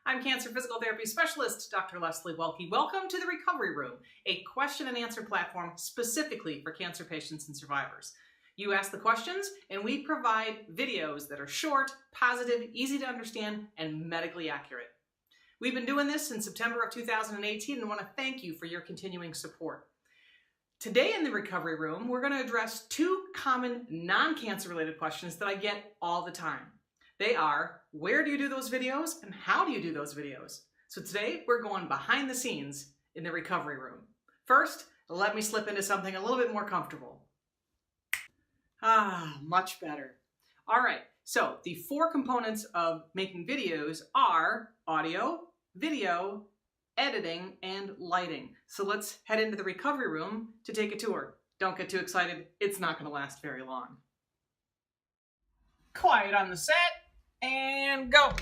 I'm Cancer Physical Therapy Specialist, Dr. Leslie Waltke. Welcome to the Recovery Room, a question and answer platform specifically for cancer patients and survivors. You ask the questions, and we provide videos that are short, positive, easy to understand, and medically accurate. We've been doing this since September of 2018 and want to thank you for your continuing support. Today in the Recovery Room, we're going to address two common non-cancer related questions that I get all the time. They are, where do you do those videos and how do you do those videos? So today we're going behind the scenes in the Recovery Room. First, let me slip into something a little bit more comfortable. Much better. All right, so the four components of making videos are audio, video, editing, and lighting. So let's head into the Recovery Room to take a tour. Don't get too excited, it's not going to last very long. Quiet on the set, and go.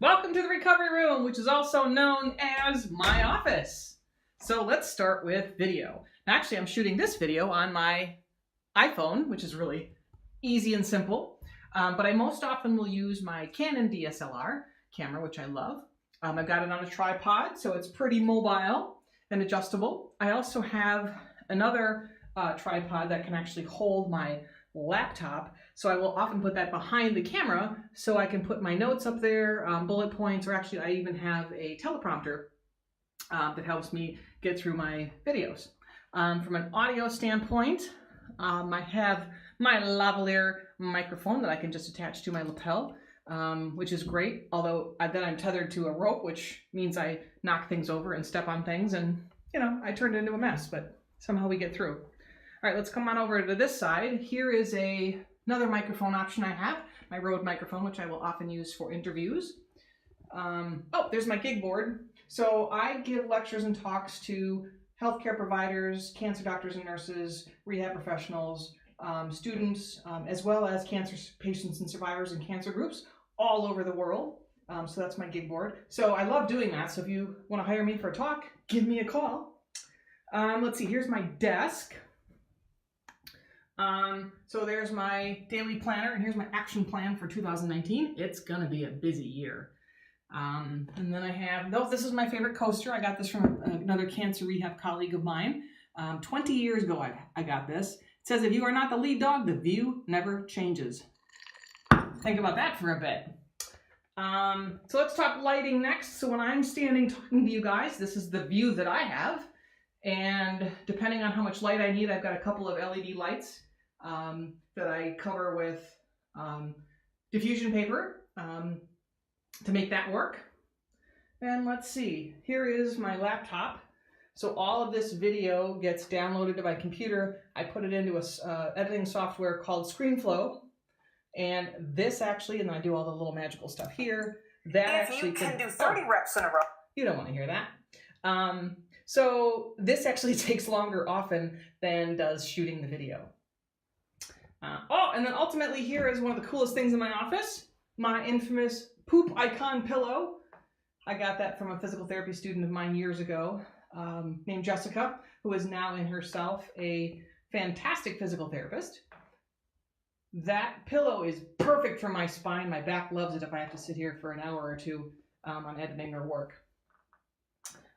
Welcome to the Recovery Room, which is also known as my office. So let's start with video. Actually, I'm shooting this video on my iPhone, which is really easy and simple, but I most often will use my Canon DSLR camera, which I love. I've got it on a tripod, so it's pretty mobile and adjustable. I also have another tripod that can actually hold my laptop, so I will often put that behind the camera so I can put my notes up there, bullet points, or actually I even have a teleprompter that helps me get through my videos. From an audio standpoint, I have my lavalier microphone that I can just attach to my lapel, which is great, although then I'm tethered to a rope, which means I knock things over and step on things and, you know, I turn it into a mess, but somehow we get through. All right, let's come on over to this side. Here is another microphone option I have, my Rode microphone, which I will often use for interviews. Oh, there's my gig board. So I give lectures and talks to healthcare providers, cancer doctors and nurses, rehab professionals, students, as well as cancer patients and survivors and cancer groups all over the world. So that's my gig board. So I love doing that. So if you want to hire me for a talk, give me a call. Let's see, here's my desk. So there's my daily planner, and here's my action plan for 2019. It's gonna be a busy year. And then I have, this is my favorite coaster. I got this from another cancer rehab colleague of mine. 20 years ago I got this. It says, if you are not the lead dog, the view never changes. Think about that for a bit. So let's talk lighting next. So when I'm standing talking to you guys, this is the view that I have. And depending on how much light I need, I've got a couple of LED lights that I cover with diffusion paper to make that work. And let's see, here is my laptop. So all of this video gets downloaded to my computer. I put it into a editing software called ScreenFlow. And this actually, and then I do all the little magical stuff here. That actually can do 30 reps in a row. You don't want to hear that. So this actually takes longer often than does shooting the video. And then ultimately here is one of the coolest things in my office, my infamous poop icon pillow. I got that from a physical therapy student of mine years ago, named Jessica, who is now in herself a fantastic physical therapist. That pillow is perfect for my spine. My back loves it if I have to sit here for an hour or two on editing or work.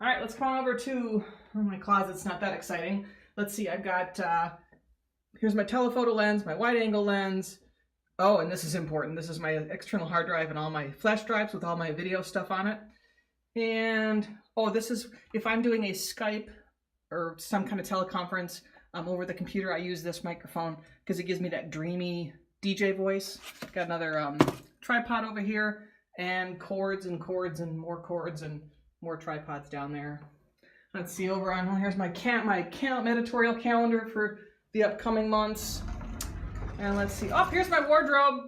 All right, let's come on over to my closet's not that exciting. Let's see, I've got, here's my telephoto lens, my wide angle lens. Oh, and this is important. This is my external hard drive and all my flash drives with all my video stuff on it. And, oh, this is, if I'm doing a Skype or some kind of teleconference over the computer, I use this microphone because it gives me that dreamy DJ voice. Got another tripod over here and cords and cords and more tripods down there. Let's see, over on, here's my editorial calendar for the upcoming months. And let's see, oh, here's my wardrobe.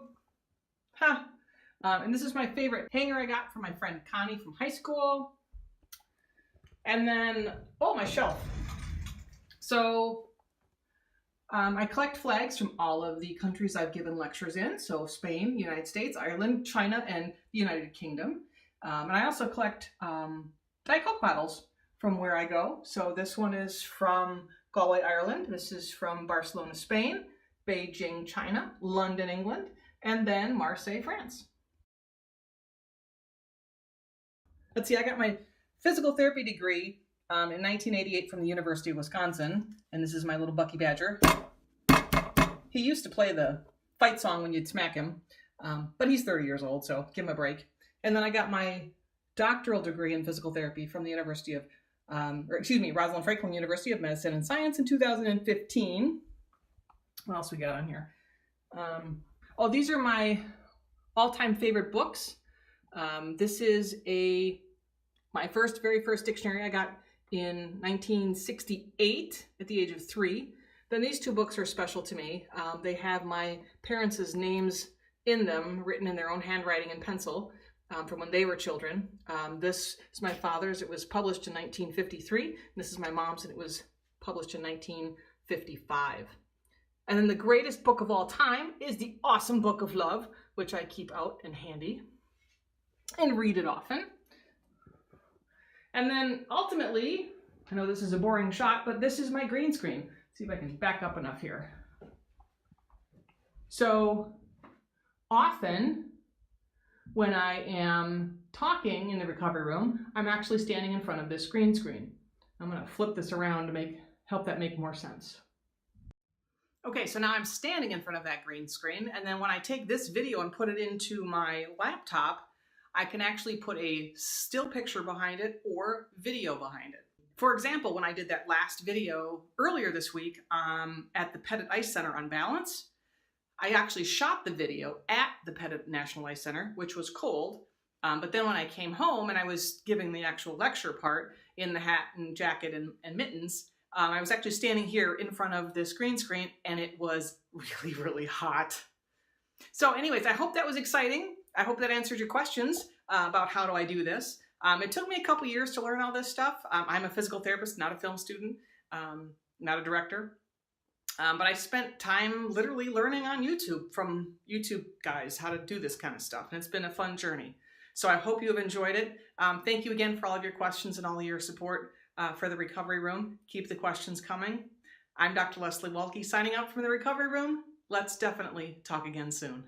And this is my favorite hanger I got from my friend Connie from high school. And then, oh, my shelf. So I collect flags from all of the countries I've given lectures in. So Spain, United States, Ireland, China, and the United Kingdom. And I also collect Diet Coke bottles from where I go. So this one is from Galway, Ireland. This is from Barcelona, Spain, Beijing, China, London, England, and then Marseille, France. Let's see, I got my physical therapy degree in 1988 from the University of Wisconsin, and this is my little Bucky Badger. He used to play the fight song when you'd smack him, but he's 30 years old, so give him a break. And then I got my doctoral degree in physical therapy from the University of, Rosalind Franklin University of Medicine and Science in 2015. What else we got on here? Oh, these are my all-time favorite books. This is my very first dictionary I got in 1968 at the age of 3. Then these 2 books are special to me. They have my parents' names in them, written in their own handwriting in pencil from when they were children. This is my father's. It was published in 1953. This is my mom's, and it was published in 1955. And then the greatest book of all time is The Awesome Book of Love, which I keep out and handy and read it often. And then ultimately, I know this is a boring shot, but this is my green screen. See if I can back up enough here. So often when I am talking in the recovery room, I'm actually standing in front of this green screen. I'm going to flip this around to help that make more sense. Okay, so now I'm standing in front of that green screen, and then when I take this video and put it into my laptop, I can actually put a still picture behind it or video behind it. For example, when I did that last video earlier this week at the Pettit Ice Center on balance, I actually shot the video at the Pettit National Ice Center, which was cold. But then when I came home and I was giving the actual lecture part in the hat and jacket and mittens, I was actually standing here in front of this green screen, and it was really, really hot. So anyways, I hope that was exciting. I hope that answered your questions about how do I do this. It took me a couple years to learn all this stuff. I'm a physical therapist, not a film student, not a director. But I spent time literally learning on YouTube from YouTube guys how to do this kind of stuff. And it's been a fun journey. So I hope you have enjoyed it. Thank you again for all of your questions and all of your support for the Recovery Room. Keep the questions coming. I'm Dr. Leslie Waltke signing out from the Recovery Room. Let's definitely talk again soon.